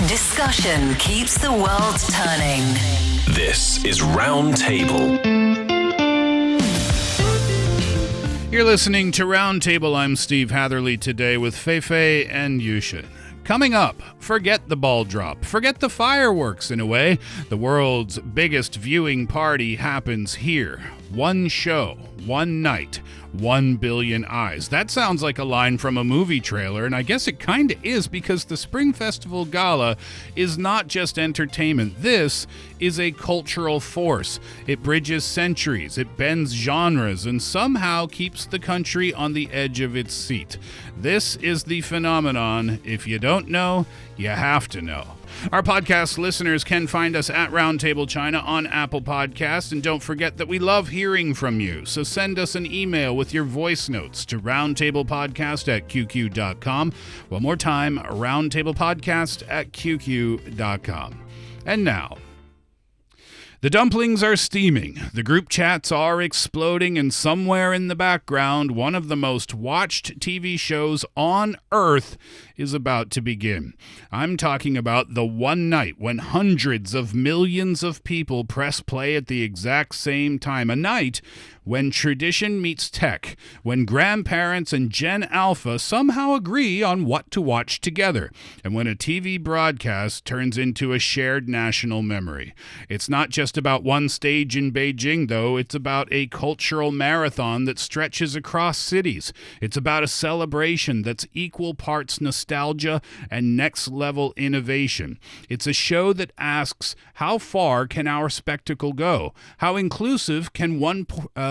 Discussion keeps the world turning. This is Round Table. You're listening to Round Table. I'm Steve Hatherley today with Fei Fei and Yushun. Coming up, forget the ball drop. Forget the fireworks in a way. The world's biggest viewing party happens here. One show, one night, 1 billion eyes. That sounds like a line from a movie trailer, and I guess it kind of is because the Spring Festival Gala is not just entertainment. This is a cultural force. It bridges centuries, it bends genres, and somehow keeps the country on the edge of its seat. This is the phenomenon. If you don't know, you have to know. Our podcast listeners can find us at Roundtable China on Apple Podcasts, and don't forget that we love hearing from you. So send us an email with your voice notes to roundtablepodcast@qq.com. One more time, roundtablepodcast@qq.com. And now, the dumplings are steaming, the group chats are exploding, and somewhere in the background, one of the most watched TV shows on Earth is about to begin. I'm talking about the one night when hundreds of millions of people press play at the exact same time. A night when tradition meets tech, when grandparents and Gen Alpha somehow agree on what to watch together, and when a TV broadcast turns into a shared national memory. It's not just about one stage in Beijing, though. It's about a cultural marathon that stretches across cities. It's about a celebration that's equal parts nostalgia and next-level innovation. It's a show that asks, how far can our spectacle go? How inclusive can one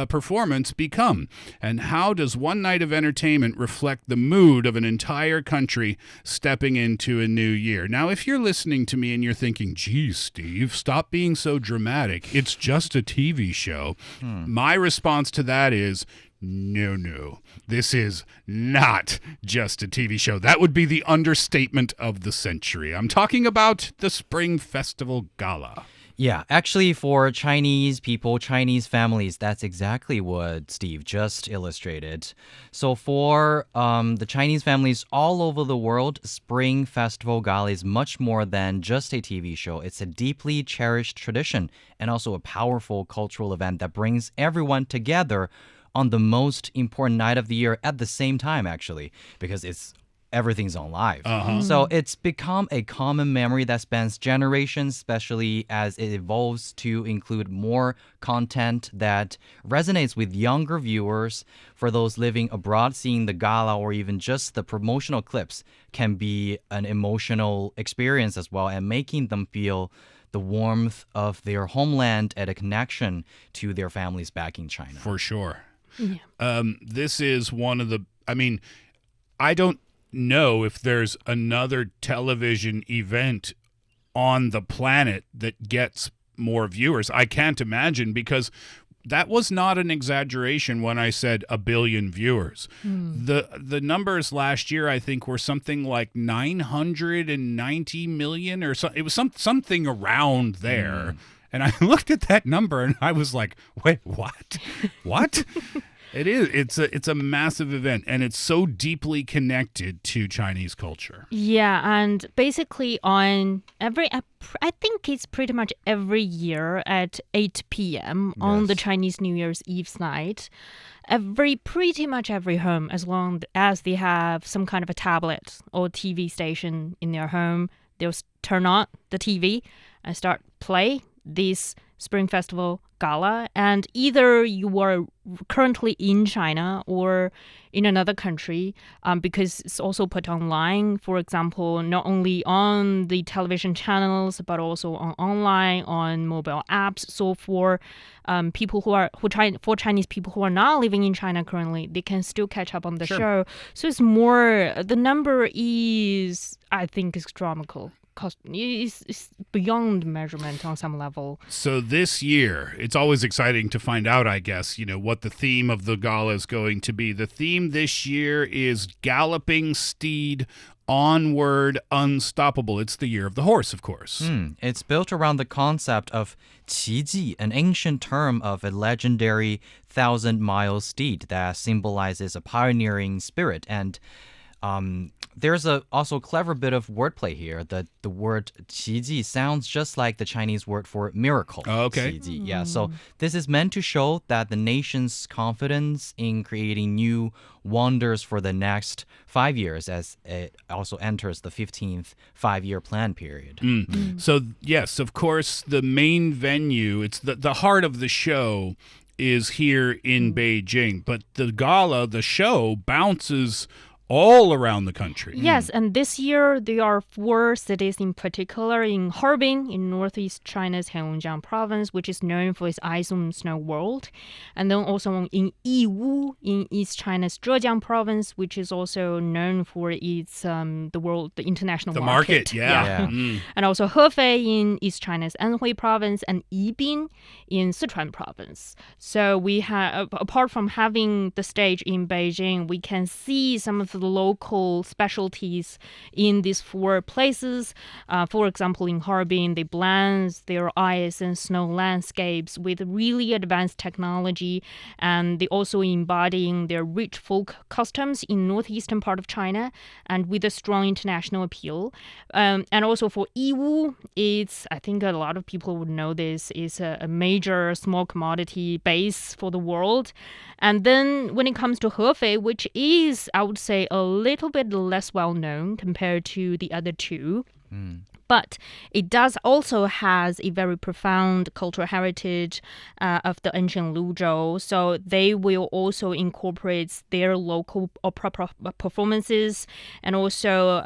performance become? And how does one night of entertainment reflect the mood of an entire country stepping into a new year? Now, if you're listening to me and you're thinking, geez, Steve, stop being so dramatic. It's just a TV show. My response to that is, no, this is not just a TV show. That would be the understatement of the century. I'm talking about the Spring Festival Gala. Yeah, actually for Chinese people, Chinese families, that's exactly what Steve just illustrated. So for the Chinese families all over the world, Spring Festival Gala is much more than just a TV show. It's a deeply cherished tradition and also a powerful cultural event that brings everyone together on the most important night of the year at the same time, actually, because everything's on live. So it's become a common memory that spans generations, especially as it evolves to include more content that resonates with younger viewers. For those living abroad, seeing the gala or even just the promotional clips can be an emotional experience as well, and making them feel the warmth of their homeland and a connection to their families back in China. For sure. Yeah. This is one of the, I don't know if there's another television event on the planet that gets more viewers. I can't imagine, because that was not an exaggeration when I said 1 billion viewers. The numbers last year, I think, were something like 990 million or so. It was something around there. And I looked at that number and I was like, wait, what? What? It is. It's a massive event, and it's so deeply connected to Chinese culture. Yeah, and basically I think it's pretty much every year at 8 p.m. on the Chinese New Year's Eve night. Pretty much every home, as long as they have some kind of a tablet or TV station in their home, they'll turn on the TV and start play this Spring Festival Gala. And either you are currently in China or in another country, because it's also put online, for example, not only on the television channels, but also online, on mobile apps. So for people for Chinese people who are not living in China currently, they can still catch up on the show. So it's more, the number is, I think, astronomical. It's beyond measurement on some level. So this year, it's always exciting to find out, I guess, what the theme of the gala is going to be. The theme this year is Galloping Steed, Onward, Unstoppable. It's the year of the horse, of course. It's built around the concept of 奇迹, an ancient term of a legendary 1,000-mile steed that symbolizes a pioneering spirit. And There's also a clever bit of wordplay here. The word 奇迹 sounds just like the Chinese word for miracle. Oh, okay. 奇迹. Yeah, so this is meant to show that the nation's confidence in creating new wonders for the next 5 years as it also enters the 15th five-year plan period. So, yes, of course, the main venue, it's the heart of the show is here in Beijing. But the gala, the show, bounces all around the country. Yes, and this year there are 4 cities in particular in Harbin, in northeast China's Heilongjiang province, which is known for its ice and snow world. And then also in Yiwu, in East China's Zhejiang province, which is also known for its the international The market. market, yeah. And also Hefei in East China's Anhui province and Yibin in Sichuan province. So we have, apart from having the stage in Beijing, we can see some of the local specialties in these 4 places. For example, in Harbin, they blend their ice and snow landscapes with really advanced technology, and they also embodying their rich folk customs in northeastern part of China and with a strong international appeal. And also for Yiwu, it's, I think a lot of people would know this, is a major small commodity base for the world. And then when it comes to Hefei, which is, I would say, a little bit less well known compared to the other 2. But it does also has a very profound cultural heritage of the ancient Luzhou. So they will also incorporate their local opera performances and also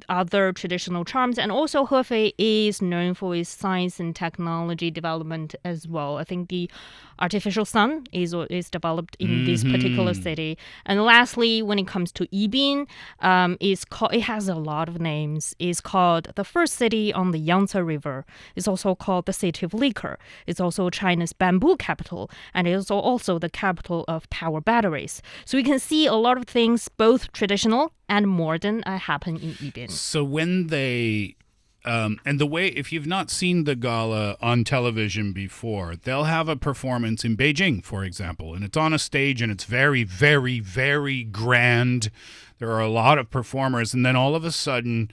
other traditional charms. And also Hefei is known for its science and technology development as well. I think the artificial sun is developed in this particular city. And lastly, when it comes to Yibin, it has a lot of names. It's called the first city on the Yangtze River. It's also called the city of liquor. It's also China's bamboo capital, and it's also the capital of power batteries. So we can see a lot of things, both traditional and modern, happen in Yibin. So when they... and the way, if you've not seen the gala on television before, they'll have a performance in Beijing, for example, and it's on a stage and it's very, very, very grand. There are a lot of performers, and then all of a sudden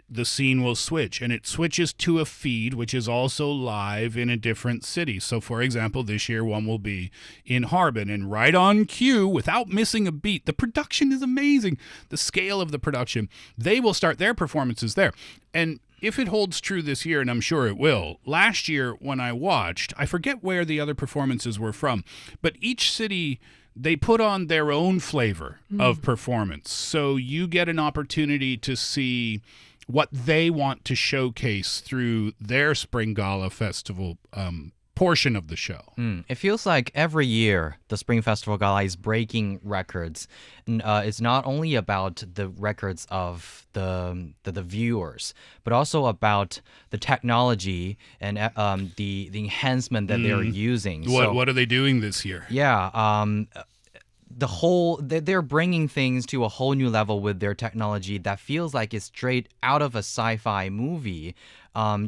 the scene will switch, and it switches to a feed which is also live in a different city. So, for example, this year one will be in Harbin, and right on cue, without missing a beat, the production is amazing. The scale of the production, they will start their performances there. And if it holds true this year, and I'm sure it will, last year when I watched, I forget where the other performances were from, but each city, they put on their own flavor of performance. So you get an opportunity to see what they want to showcase through their Spring Gala Festival portion of the show. It feels like every year the Spring Festival Gala is breaking records. It's not only about the records of the viewers, but also about the technology and the enhancement that they're using. What are they doing this year? Yeah, they're bringing things to a whole new level with their technology that feels like it's straight out of a sci-fi movie.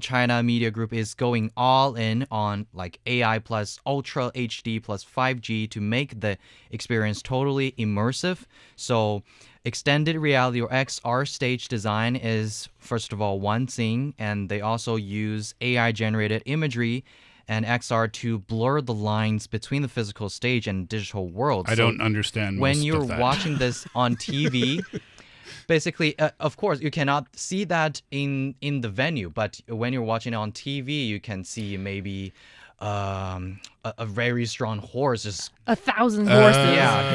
China Media Group is going all in on like AI plus Ultra HD plus 5G to make the experience totally immersive. So extended reality or XR stage design is, first of all, one thing, and they also use AI generated imagery and XR to blur the lines between the physical stage and digital world. I don't understand when most you're of that. watching this on TV, basically, of course, you cannot see that in the venue, but when you're watching it on TV, you can see maybe a very strong horse just 1,000 horses.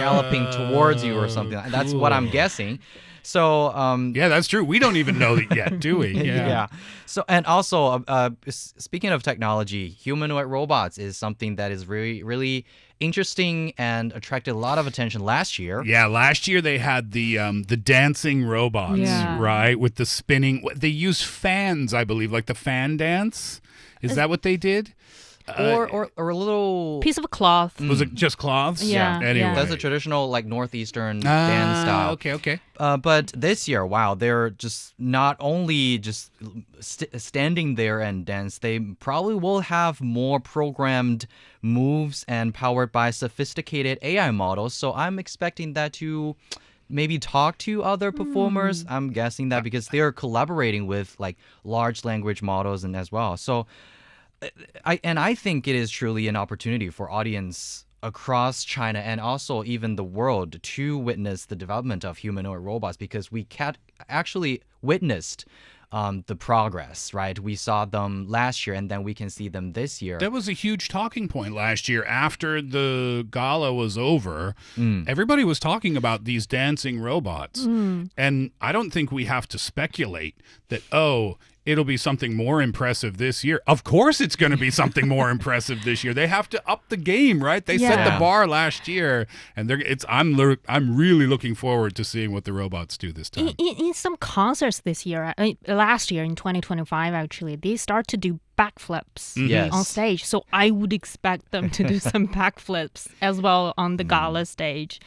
galloping towards you or something. That's what I'm guessing. So yeah, that's true. We don't even know it yet, do we? Yeah. So, and also, speaking of technology, humanoid robots is something that is really, really interesting and attracted a lot of attention last year. Yeah, last year they had the dancing robots, right, with the spinning. They used fans, I believe, like the fan dance. Is that what they did? Or a little piece of cloth. Was it just cloths? Yeah. Anyway. That's a traditional like northeastern dance style. Okay. But this year, wow, they're just not only just standing there and dance. They probably will have more programmed moves and powered by sophisticated AI models. So I'm expecting that to maybe talk to other performers. I'm guessing that because they're collaborating with like large language models and as well. So I think it is truly an opportunity for audience across China and also even the world to witness the development of humanoid robots, because we actually witnessed the progress, right? We saw them last year and then we can see them this year. That was a huge talking point last year after the gala was over. Everybody was talking about these dancing robots. And I don't think we have to speculate that, it'll be something more impressive this year. Of course it's going to be something more impressive this year. They have to up the game, right? They set the bar last year, and I'm really looking forward to seeing what the robots do this time. In some concerts this year, last year in 2025 actually, they start to do backflips on stage. So I would expect them to do some backflips as well on the gala stage.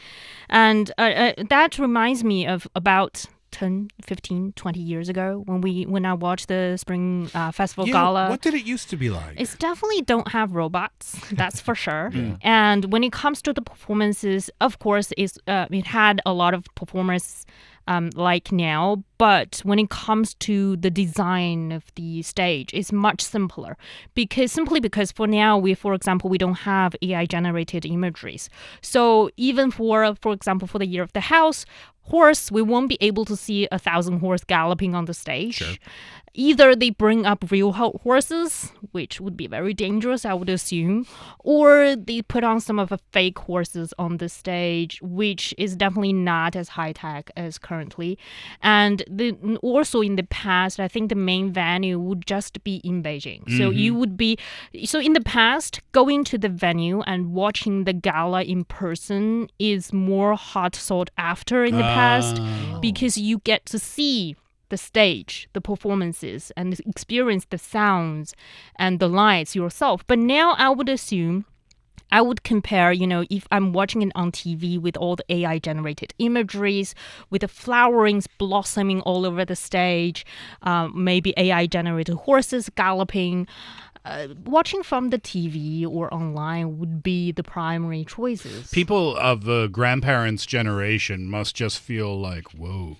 And that reminds me of about 10, 15, 20 years ago when I watched the Spring Festival Gala. What did it used to be like? It's definitely don't have robots, that's for sure. And when it comes to the performances, of course, it had a lot of performers like now, but when it comes to the design of the stage, it's much simpler simply because for now, for example, we don't have AI generated imageries. So even for example, for the Year of the House, horse, we won't be able to see 1,000 horse galloping on the stage. Sure. Either they bring up real horses, which would be very dangerous, I would assume, or they put on some of the fake horses on the stage, which is definitely not as high tech as currently. And also in the past, I think the main venue would just be in Beijing. So in the past, going to the venue and watching the gala in person is more hot sought after in the past, because you get to see the stage, the performances, and experience the sounds and the lights yourself. But now I would assume, I would compare, if I'm watching it on TV with all the AI generated imageries, with the flowerings blossoming all over the stage, maybe AI generated horses galloping, watching from the TV or online would be the primary choices. People of the grandparents' generation must just feel like, whoa.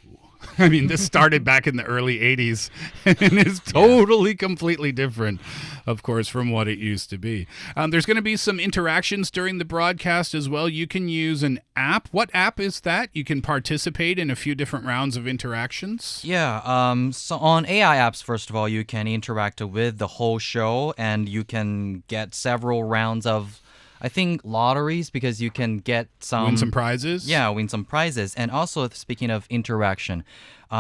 I mean, this started back in the early 80s and is totally, completely different, of course, from what it used to be. There's going to be some interactions during the broadcast as well. You can use an app. What app is that? You can participate in a few different rounds of interactions. Yeah. So on AI apps, first of all, you can interact with the whole show and you can get several rounds of, I think, lotteries, because you can get win some prizes. Yeah, win some prizes. And also, speaking of interaction,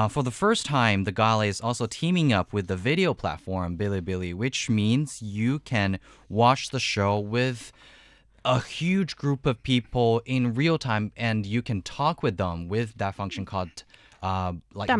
for the first time, the gala is also teaming up with the video platform Bilibili, which means you can watch the show with a huge group of people in real time, and you can talk with them with that function called like 弹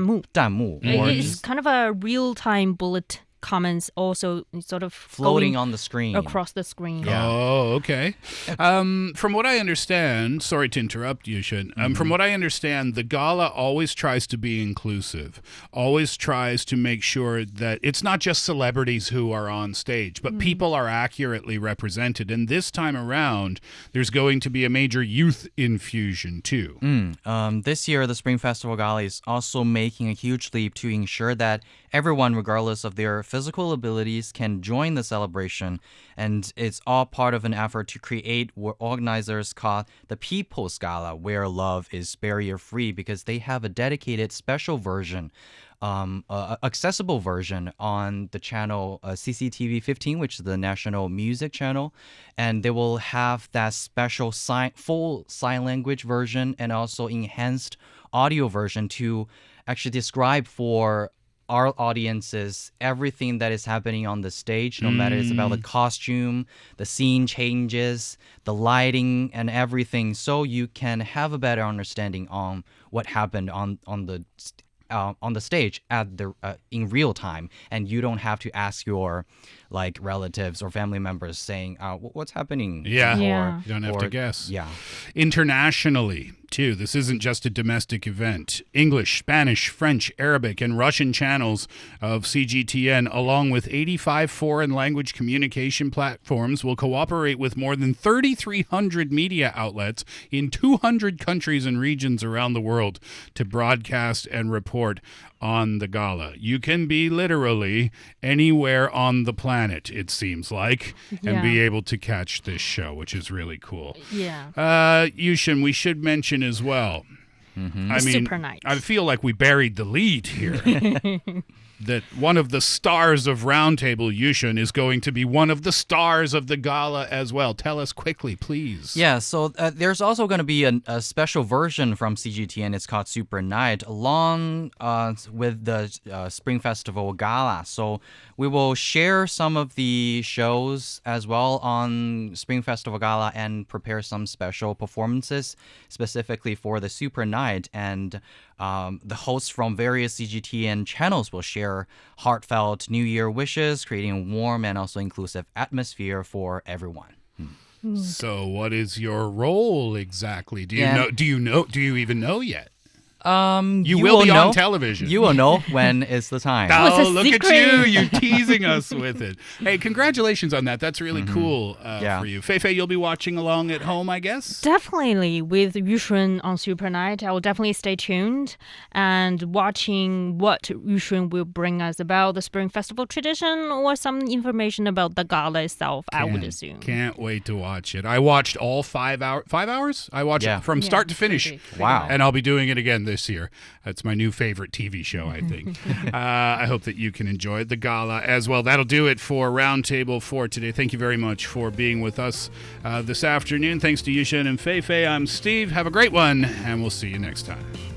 幕. It's kind of a real-time bullet comments also sort of floating on the screen, across the screen. Yeah. Oh, okay. From what I understand, sorry to interrupt you, Yushun. From what I understand, the gala always tries to be inclusive, always tries to make sure that it's not just celebrities who are on stage, but people are accurately represented. And this time around, there's going to be a major youth infusion too. This year, the Spring Festival Gala is also making a huge leap to ensure that everyone, regardless of their physical abilities, can join the celebration. And it's all part of an effort to create what organizers call the People's Gala, where love is barrier-free, because they have a dedicated special version, accessible version on the channel CCTV 15, which is the national music channel. And they will have that special full sign language version and also enhanced audio version to actually describe for our audiences everything that is happening on the stage, no matter it's about the costume, the scene changes, the lighting, and everything, so you can have a better understanding on what happened on the stage at the in real time, and you don't have to ask your relatives or family members saying, "What's happening?" Yeah. Yeah. You don't have to guess. Yeah. Internationally, too. This isn't just a domestic event. English, Spanish, French, Arabic, and Russian channels of CGTN, along with 85 foreign language communication platforms, will cooperate with more than 3,300 media outlets in 200 countries and regions around the world to broadcast and report on the gala. You can be literally anywhere on the planet, it seems like, and be able to catch this show, which is really cool. Yeah. Yushun, we should mention as well. I mean, super nice. I feel like we buried the lead here. That one of the stars of Roundtable, Yushun, is going to be one of the stars of the gala as well. Tell us quickly, please. Yeah, so there's also going to be a special version from CGTN. It's called Super Night, along with the Spring Festival Gala. So we will share some of the shows as well on Spring Festival Gala and prepare some special performances specifically for the Super Night. And the hosts from various CGTN channels will share heartfelt New Year wishes, creating a warm and also inclusive atmosphere for everyone. So, what is your role exactly? Do you know? Do you even know yet? You will be on television. You will know when it's the time. Oh, look at you. You're teasing us with it. Hey, congratulations on that. That's really cool for you. Fei Fei, you'll be watching along at home, I guess? Definitely. With Yushun on Super Night, I will definitely stay tuned and watching what Yushun will bring us about the Spring Festival tradition or some information about the gala itself, I would assume. Can't wait to watch it. I watched all 5 hours. 5 hours? I watched it from start to finish. Wow. And I'll be doing it again this year. That's my new favorite TV show, I think. I hope that you can enjoy the gala as well. That'll do it for Roundtable for today. Thank you very much for being with us this afternoon. Thanks to Yushun and Fei Fei. I'm Steve. Have a great one, and we'll see you next time.